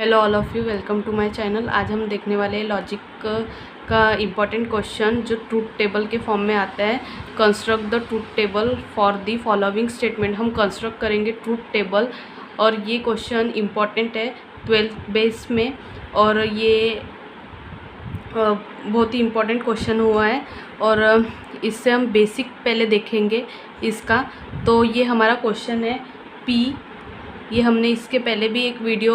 Hello all of you, welcome to my channel. आज हम देखने वाले हैं लॉजिक का इम्पॉर्टेंट क्वेश्चन जो ट्रूथ टेबल के फॉर्म में आता है। Construct the truth table for the following statement. हम कंस्ट्रक्ट करेंगे ट्रूथ टेबल और ये क्वेश्चन इम्पॉर्टेंट है 12th बेस में और ये बहुत ही इम्पॉर्टेंट क्वेश्चन हुआ है और इससे हम बेसिक पहले देखेंगे इसका। तो ये हमारा क्वेश्चन है पी। ये हमने इसके पहले भी एक वीडियो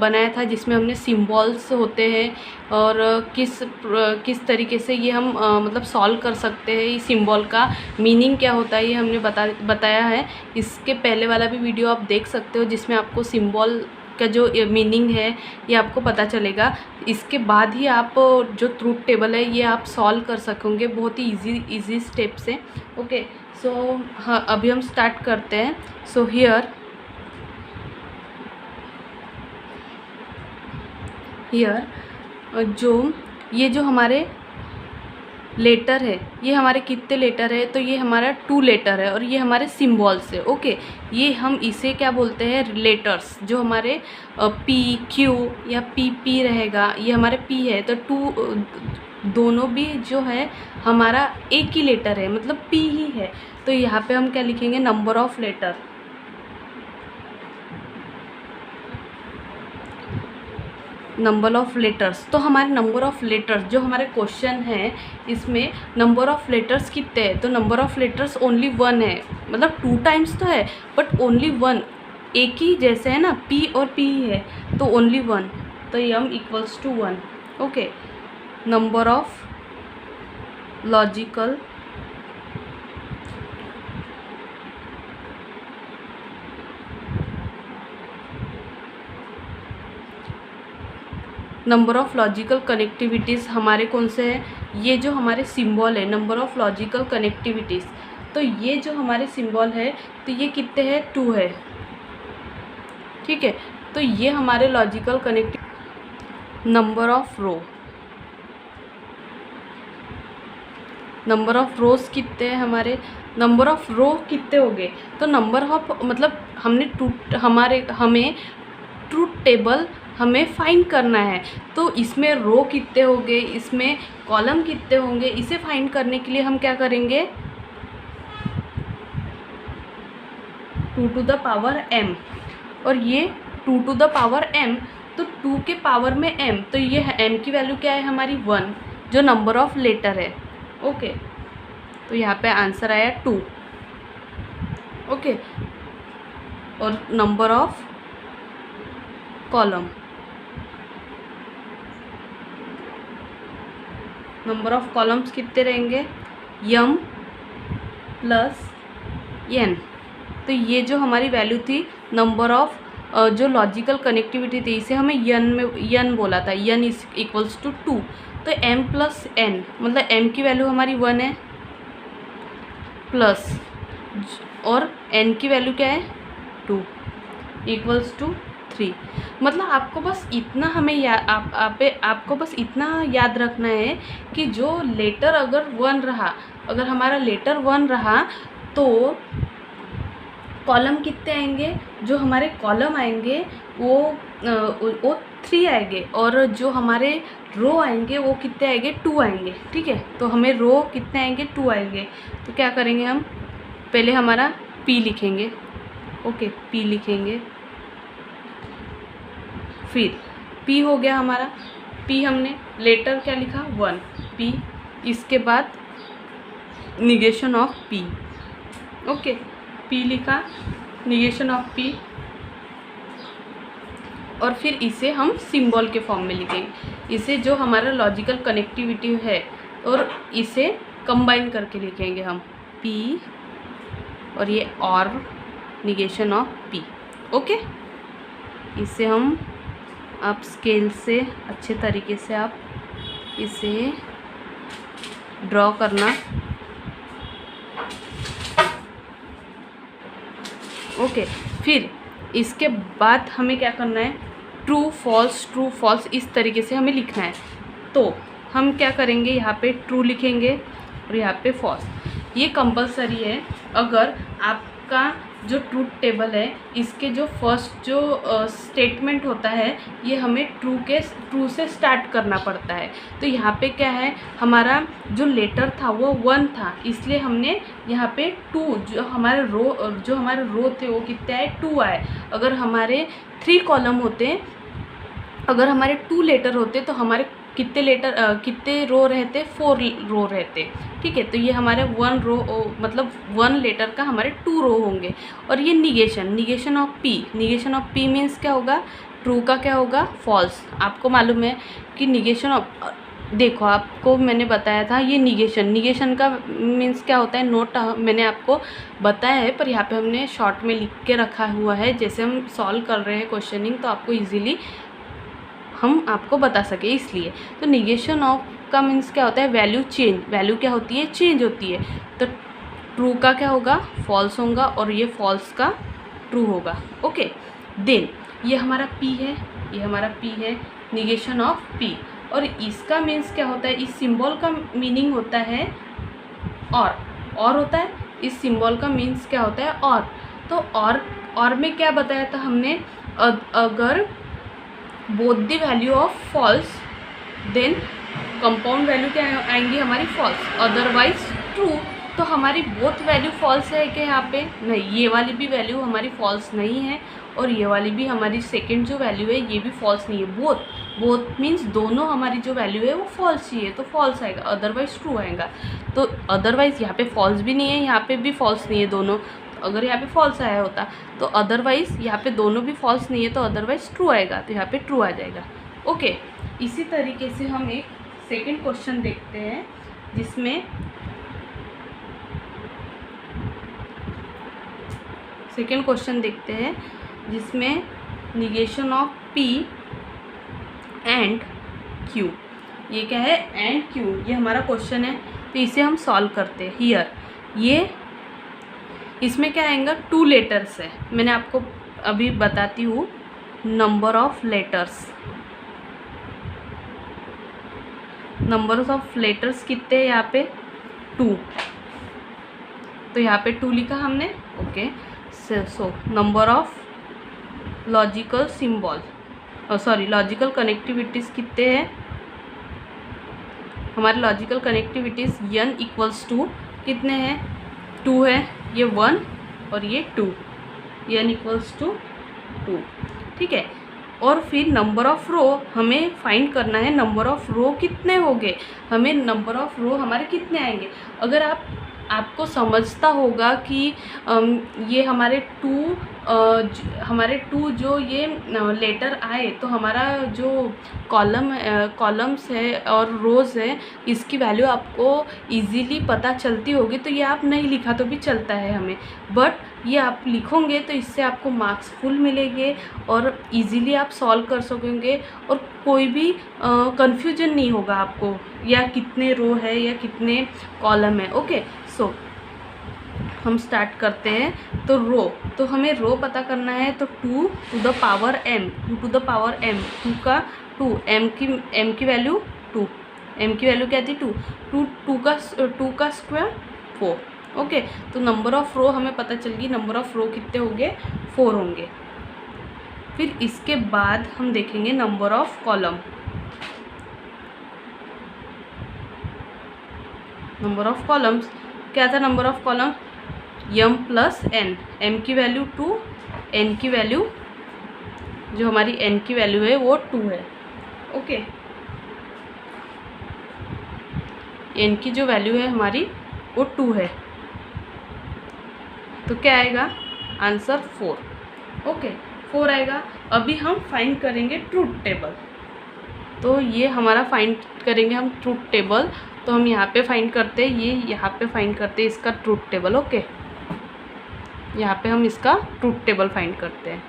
बनाया था जिसमें हमने सिंबल्स होते हैं और किस तरीके से ये हम मतलब सॉल्व कर सकते हैं, ये सिंबल का मीनिंग क्या होता है ये हमने बताया है। इसके पहले वाला भी वीडियो आप देख सकते हो जिसमें आपको सिंबल का जो मीनिंग है ये आपको पता चलेगा। इसके बाद ही आप जो ट्रूथ टेबल है ये आप सॉल्व कर सकोगे बहुत ही इजी स्टेप से। ओके, सो हाँ, अभी हम स्टार्ट करते हैं। सो हियर ये जो हमारे लेटर है, ये हमारे कितने लेटर है, तो ये हमारा 2 लेटर है और ये हमारे सिंबल्स है। ओके, ये हम इसे क्या बोलते हैं, लेटर्स। जो हमारे पी क्यू या पी रहेगा, ये हमारे पी है तो 2 दोनों भी जो है हमारा एक ही लेटर है, मतलब पी ही है। तो यहाँ पे हम क्या लिखेंगे, number of letter. Number of letters, तो हमारे नंबर ऑफ़ लेटर्स जो हमारे क्वेश्चन है इसमें नंबर ऑफ़ लेटर्स कितने हैं, तो नंबर ऑफ़ लेटर्स ओनली 1 है। मतलब 2 टाइम्स तो है बट ओनली 1, एक ही जैसे है ना, पी और पी है तो ओनली 1, तो m equals to 1। Okay, number of logical number of logical connectivities हमारे कौन से हैं, ये जो हमारे सिंबल है नंबर ऑफ़ लॉजिकल कनेक्टिविटीज़, तो ये जो हमारे सिंबल है तो ये कितने हैं, 2 है। ठीक है, तो ये हमारे logical connective. Number of row, number of rows कितने हैं हमारे, नंबर ऑफ़ रो कितने हो गए, तो नंबर ऑफ मतलब हमें ट्रूथ टेबल हमें फाइंड करना है। तो इसमें रो कितने होंगे, इसमें कॉलम कितने होंगे, इसे फाइंड करने के लिए हम क्या करेंगे, 2 टू द पावर m और ये 2 टू द पावर m, तो 2 के पावर में m, तो ये m की वैल्यू क्या है हमारी 1, जो नंबर ऑफ़ लेटर है। ओके, तो यहाँ पे आंसर आया 2। ओके, और number of column, number of columns कितने रहेंगे, m प्लस n। तो ये जो हमारी वैल्यू थी नंबर ऑफ़ जो लॉजिकल कनेक्टिविटी थी, इसे हमें n बोला था, n इज इक्वल्स टू 2। तो m प्लस n मतलब m की वैल्यू हमारी 1 है प्लस और n की वैल्यू क्या है 2 इक्वल्स टू 3। मतलब आपको बस इतना हमें आपको बस इतना याद रखना है कि जो लेटर अगर 1 रहा, अगर हमारा लेटर 1 रहा तो कॉलम कितने आएंगे, जो हमारे कॉलम आएंगे वो 3 आएंगे और जो हमारे रो आएंगे वो कितने आएंगे, 2 आएंगे। ठीक है, तो हमें रो कितने आएंगे, 2 आएंगे। तो क्या करेंगे हम, पहले हमारा p लिखेंगे। ओके, p लिखेंगे, फिर p हो गया हमारा, p हमने लेटर क्या लिखा 1 p, इसके बाद negation of p। Okay, p लिखा, निगेशन ऑफ p, और फिर इसे हम सिंबल के फॉर्म में लिखेंगे। इसे जो हमारा लॉजिकल कनेक्टिविटी है और इसे कंबाइन करके लिखेंगे हम p और ये और निगेशन ऑफ p। ओके, इसे हम आप स्केल से अच्छे तरीके से आप इसे ड्रॉ करना। ओके, फिर इसके बाद हमें क्या करना है, ट्रू फॉल्स इस तरीके से हमें लिखना है। तो हम क्या करेंगे, यहाँ पे ट्रू लिखेंगे और यहाँ पे फॉल्स। ये कंपलसरी है। अगर आपका जो ट्रूथ टेबल है इसके जो फर्स्ट जो स्टेटमेंट होता है ये हमें ट्रू से स्टार्ट करना पड़ता है। तो यहाँ पे क्या है, हमारा जो लेटर था वो 1 था, इसलिए हमने यहाँ पे 2 जो हमारे रो थे वो कितने आए, 2 आए। अगर हमारे 3 कॉलम होते, अगर हमारे 2 लेटर होते तो हमारे कितने रो रहते, 4 रो रहते। ठीक है, तो ये हमारे 1 रो मतलब 1 लेटर का हमारे 2 रो होंगे। और ये निगेशन ऑफ पी मीन्स क्या होगा, ट्रू का क्या होगा, फॉल्स। आपको मालूम है कि निगेशन ऑफ, देखो आपको मैंने बताया था ये निगेशन का मीन्स क्या होता है, नोट मैंने आपको बताया है, पर यहाँ पे हमने शॉर्ट में लिख के रखा हुआ है। जैसे हम सॉल्व कर रहे हैं क्वेश्चनिंग तो आपको इजीली हम आपको बता सके इसलिए। तो निगेशन ऑफ का मीन्स क्या होता है, वैल्यू चेंज, वैल्यू क्या होती है, चेंज होती है। तो ट्रू का क्या होगा, फॉल्स होगा, और ये फॉल्स का ट्रू होगा। ओके, देन ये हमारा पी है, ये हमारा पी है, निगेशन ऑफ पी। और इसका मीन्स क्या होता है, इस सिंबल का मीनिंग होता है और होता है, इस सिंबल का मीन्स क्या होता है, और। तो और में क्या बताया था हमने, अगर both the value of false then compound value क्या आएंगी हमारी, फॉल्स, अदरवाइज ट्रू। तो हमारी बोथ वैल्यू फॉल्स है कि यहाँ पे नहीं, ये वाली भी वैल्यू हमारी फॉल्स नहीं है, और ये वाली भी हमारी सेकंड जो वैल्यू है ये भी फॉल्स नहीं है। बोथ मीन्स दोनों हमारी जो वैल्यू है वो फॉल्स ही है, तो फॉल्स आएगा, अदरवाइज ट्रू आएगा। तो अदरवाइज यहाँ पे फॉल्स भी नहीं है, यहाँ पे भी फॉल्स नहीं है दोनों। अगर यहाँ पे फॉल्स आया होता तो अदरवाइज़ यहाँ पे दोनों भी फॉल्स नहीं है, तो अदरवाइज़ ट्रू आएगा, तो यहाँ पे ट्रू आ जाएगा। ओके, इसी तरीके से हम एक सेकंड क्वेश्चन देखते हैं, जिसमें negation of P and Q. ये क्या है, एंड क्यू, ये हमारा क्वेश्चन है। तो इसे हम सॉल्व करते हैं। हियर ये इसमें क्या आएगा, 2 लेटर्स है। मैंने आपको अभी बताती हूँ, नंबर ऑफ लेटर्स कितने हैं यहाँ पे, 2। तो यहाँ पे 2 लिखा हमने। Okay, so number of logical connectivities कितने हैं, हमारे logical connectivities n equals to कितने हैं, 2 है, ये 1 और ये 2, n इक्वल्स टू 2। ठीक है, और फिर नंबर ऑफ़ रो हमें फाइंड करना है, नंबर ऑफ़ रो कितने होंगे, हमें नंबर ऑफ़ रो हमारे कितने आएंगे। अगर आपको समझता होगा कि ये हमारे 2 जो ये लेटर आए, तो हमारा जो कॉलम्स है और रोज़ है, इसकी वैल्यू आपको इजीली पता चलती होगी, तो ये आप नहीं लिखा तो भी चलता है हमें, बट ये आप लिखोगे तो इससे आपको मार्क्स फुल मिलेंगे और इजीली आप सॉल्व कर सकेंगे, और कोई भी कन्फ्यूजन नहीं होगा आपको, या कितने रो है या कितने कॉलम है। ओके, सो हम स्टार्ट करते हैं। तो तो हमें रो पता करना है, तो 2 to the power m, 2 to the power m, 2 का 2, m की वैल्यू 2, m की वैल्यू क्या थी, 2 का स्क्वायर 4। ओके, तो नंबर ऑफ़ रो हमें पता चल गई, नंबर ऑफ़ रो कितने होंगे, 4 होंगे। फिर इसके बाद हम देखेंगे number of column. Number of columns क्या था, number of column m plus n, m की वैल्यू 2, n की वैल्यू, जो हमारी n की वैल्यू है वो 2 है। ओके, n की जो वैल्यू है हमारी वो 2 है, तो क्या आएगा आंसर 4। ओके, 4 आएगा। अभी हम फाइंड करेंगे ट्रूथ टेबल। तो ये हमारा फाइंड करेंगे हम ट्रूथ टेबल। तो हम यहाँ पे फाइंड करते हैं, ये यहाँ पे फाइंड करते हैं इसका ट्रूथ टेबल। ओके, यहाँ पे हम इसका ट्रूथ टेबल फाइंड करते हैं।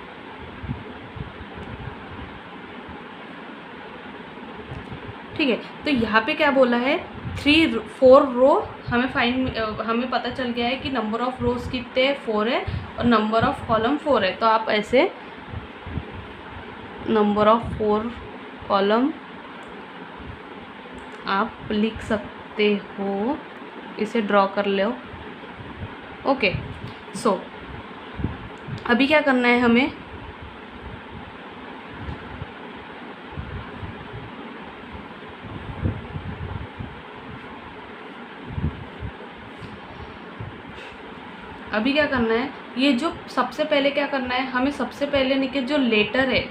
ठीक है, तो यहाँ पे क्या बोला है, 4 रो हमें पता चल गया है कि नंबर ऑफ़ रोज कितने 4 है और नंबर ऑफ़ कॉलम 4 है। तो आप ऐसे नंबर ऑफ़ 4 कॉलम आप लिख सकते हो, इसे ड्रॉ कर लो। ओके, सो अभी क्या करना है हमें, अभी क्या करना है, ये जो सबसे पहले क्या करना है हमें, सबसे पहले निकल जो लेटर है,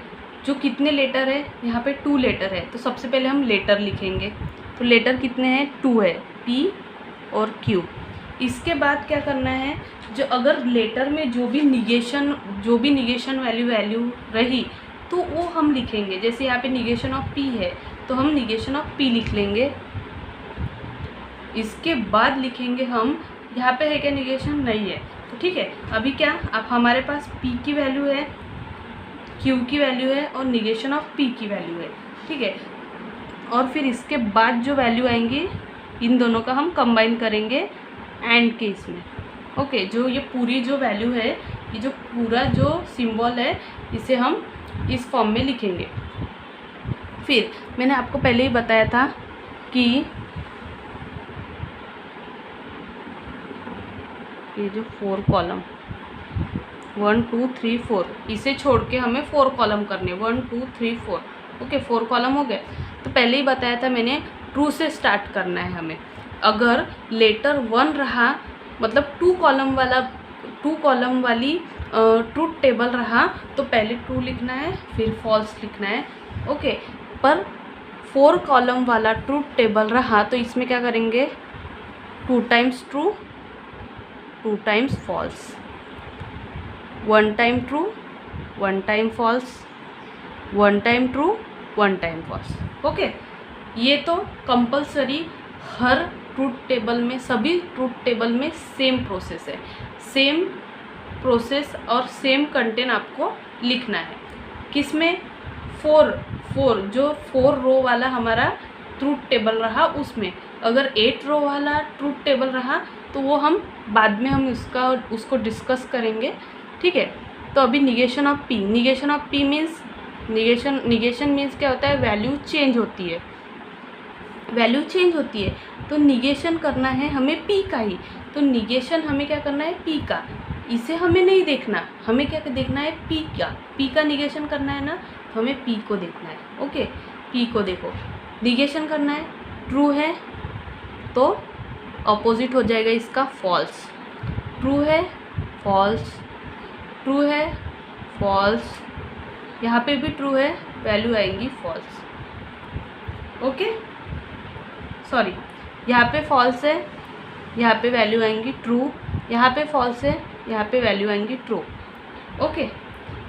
जो कितने लेटर है यहाँ पे 2 लेटर है, तो सबसे पहले हम लेटर लिखेंगे। तो लेटर कितने हैं, 2 है, P और Q। इसके बाद क्या करना है, जो अगर लेटर में जो भी निगेशन वैल्यू रही तो वो हम लिखेंगे। जैसे यहाँ पे निगेशन ऑफ P है तो हम निगेशन ऑफ P लिख लेंगे। इसके बाद लिखेंगे हम, यहाँ पे है क्या निगेशन, नहीं है, तो ठीक है। अभी क्या, अब हमारे पास P की वैल्यू है, Q की वैल्यू है और निगेशन ऑफ P की वैल्यू है, ठीक है। और फिर इसके बाद जो वैल्यू आएंगी इन दोनों का हम कंबाइन करेंगे एंड के इसमें। ओके, जो ये पूरी जो वैल्यू है, ये जो पूरा जो सिंबल है, इसे हम इस फॉर्म में लिखेंगे। फिर मैंने आपको पहले ही बताया था कि ये जो 4 कॉलम 1 2 3 4, इसे छोड़ के हमें 4 कॉलम करने, 1 2 3 4। ओके, 4 कॉलम हो गए। तो पहले ही बताया था मैंने, ट्रू से स्टार्ट करना है हमें। अगर लेटर 1 रहा, मतलब 2 कॉलम वाली ट्रूथ टेबल रहा, तो पहले ट्रू लिखना है फिर फॉल्स लिखना है। ओके, पर 4 कॉलम वाला ट्रूथ टेबल रहा तो इसमें क्या करेंगे, 2 times true 2 times false, 1 time true 1 time false, 1 time true 1 time false. Okay, ये तो कंपलसरी हर ट्रूथ टेबल में, सभी ट्रूथ टेबल में सेम प्रोसेस है, सेम प्रोसेस और सेम कंटेंट आपको लिखना है। किसमें, 4 जो 4 रो वाला हमारा ट्रूथ टेबल रहा उसमें। अगर 8 रो वाला ट्रूथ टेबल रहा तो वो हम बाद में हम उसको डिस्कस करेंगे, ठीक है। तो अभी negation of P means negation means क्या होता है, वैल्यू चेंज होती है, वैल्यू चेंज होती है। तो निगेशन करना है हमें P का ही, तो निगेशन हमें क्या करना है, P का। इसे हमें नहीं देखना, हमें क्या देखना है, P का निगेशन करना है ना, तो हमें P को देखना है। ओके, P को देखो, निगेशन करना है, ट्रू है तो ऑपोजिट हो जाएगा इसका फॉल्स, ट्रू है फॉल्स, ट्रू है फॉल्स, यहाँ पे भी ट्रू है, वैल्यू आएंगी फॉल्स। ओके, सॉरी, यहाँ पे फॉल्स है, यहाँ पे वैल्यू आएंगी ट्रू, यहाँ पे फॉल्स है, यहाँ पे वैल्यू आएंगी ट्रू। ओके,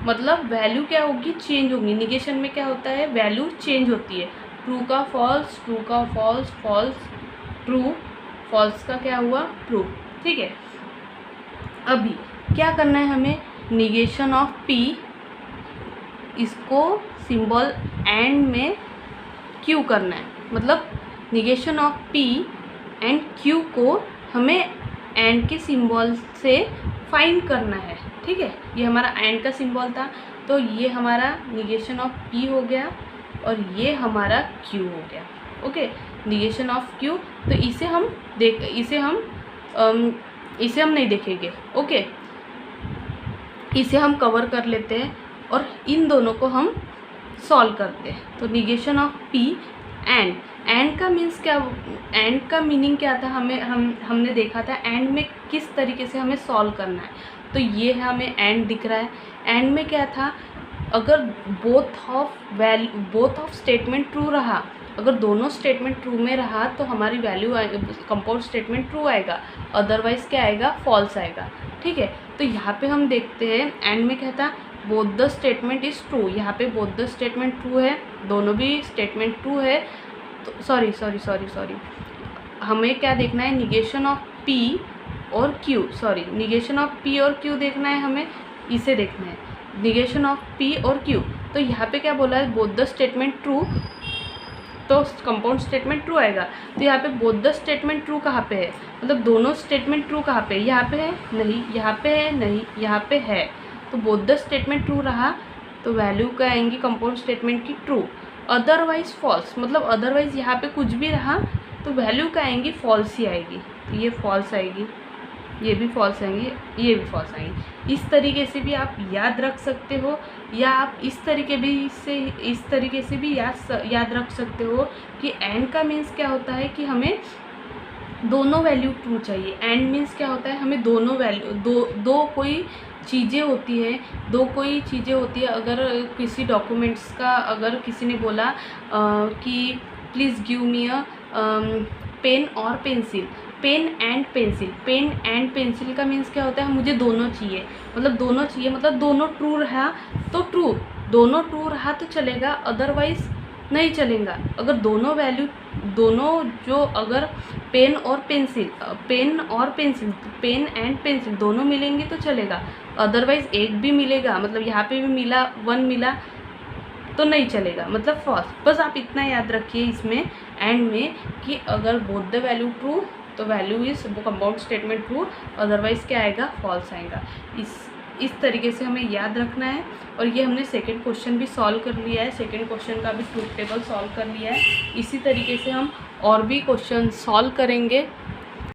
मतलब वैल्यू क्या होगी, चेंज होगी। निगेशन में क्या होता है, वैल्यू चेंज होती है, ट्रू का फॉल्स, ट्रू का फॉल्स, फॉल्स ट्रू, फॉल्स का क्या हुआ, ट्रू, ठीक है। अभी क्या करना है हमें, निगेशन ऑफ P, इसको सिंबल एंड में Q करना है, मतलब negation of P and Q को हमें एंड के सिंबल से फाइंड करना है, ठीक है। ये हमारा एंड का सिंबल था, तो ये हमारा निगेशन ऑफ P हो गया और ये हमारा Q हो गया। ओके, निगेशन ऑफ Q, तो इसे हम नहीं देखेंगे। ओके, इसे हम कवर कर लेते हैं और इन दोनों को हम सॉल्व करते हैं। तो निगेशन ऑफ P एंड का मीन्स क्या, एंड का मीनिंग क्या था, हमने देखा था एंड में किस तरीके से हमें सॉल्व करना है। तो ये हमें एंड दिख रहा है, एंड में क्या था, अगर बोथ ऑफ स्टेटमेंट ट्रू रहा, अगर दोनों स्टेटमेंट ट्रू में रहा तो हमारी वैल्यू कंपाउंड स्टेटमेंट ट्रू आएगा, अदरवाइज़ क्या आएगा, फॉल्स आएगा, ठीक है। तो यहाँ पे हम देखते हैं एंड में क्या था, both the statement is true, यहाँ पे बोथ द स्टेटमेंट ट्रू है, दोनों भी स्टेटमेंट ट्रू है। तो सॉरी, हमें क्या देखना है, निगेशन ऑफ P और Q, निगेशन ऑफ P और Q देखना है हमें, इसे देखना है, निगेशन ऑफ P और Q। तो यहाँ पे क्या बोला है, बोथ द स्टेटमेंट ट्रू, तो कंपाउंड स्टेटमेंट ट्रू आएगा। तो यहाँ पे बोथ द स्टेटमेंट ट्रू कहाँ पे है, मतलब दोनों स्टेटमेंट ट्रू कहाँ पे है, यहाँ पे है नहीं, यहाँ पे है नहीं, यहाँ पे है, तो बोथ द स्टेटमेंट ट्रू रहा तो वैल्यू क्या आएंगी कंपाउंड स्टेटमेंट की, ट्रू, अदरवाइज फॉल्स, मतलब अदरवाइज यहाँ पे कुछ भी रहा तो वैल्यू क्या आएंगी, फॉल्स ही आएगी, तो ये फॉल्स आएगी। ये भी फॉल्स आएंगे, ये भी फॉल्स आएंगे। इस तरीके से भी आप याद रख सकते हो, या आप इस तरीके से भी याद रख सकते हो कि एंड का मीन्स क्या होता है कि हमें दोनों वैल्यू ट्रू चाहिए। एंड मीन्स क्या होता है, हमें दोनों वैल्यू दो कोई चीज़ें होती है, अगर किसी डॉक्यूमेंट्स का अगर किसी ने बोला कि please give me a pen और पेंसिल, पेन एंड पेंसिल का मीन्स क्या होता है, मुझे दोनों चाहिए, मतलब दोनों ट्रू रहा तो ट्रू, दोनों ट्रू रहा तो चलेगा, अदरवाइज नहीं चलेगा। अगर दोनों जो अगर पेन एंड पेंसिल दोनों मिलेंगे तो चलेगा, अदरवाइज एक भी मिलेगा, मतलब यहाँ पे भी मिला 1 मिला तो नहीं चलेगा, मतलब फॉल्स। बस आप इतना याद रखिए इसमें एंड में कि अगर बोथ द वैल्यू ट्रू तो वैल्यू इज वो कंपाउंड स्टेटमेंट ट्रू, अदरवाइज क्या आएगा, फॉल्स आएगा। इस तरीके से हमें याद रखना है। और ये हमने सेकंड क्वेश्चन भी सॉल्व कर लिया है, सेकंड क्वेश्चन का भी ट्रूथ टेबल सॉल्व कर लिया है। इसी तरीके से हम और भी क्वेश्चन सॉल्व करेंगे।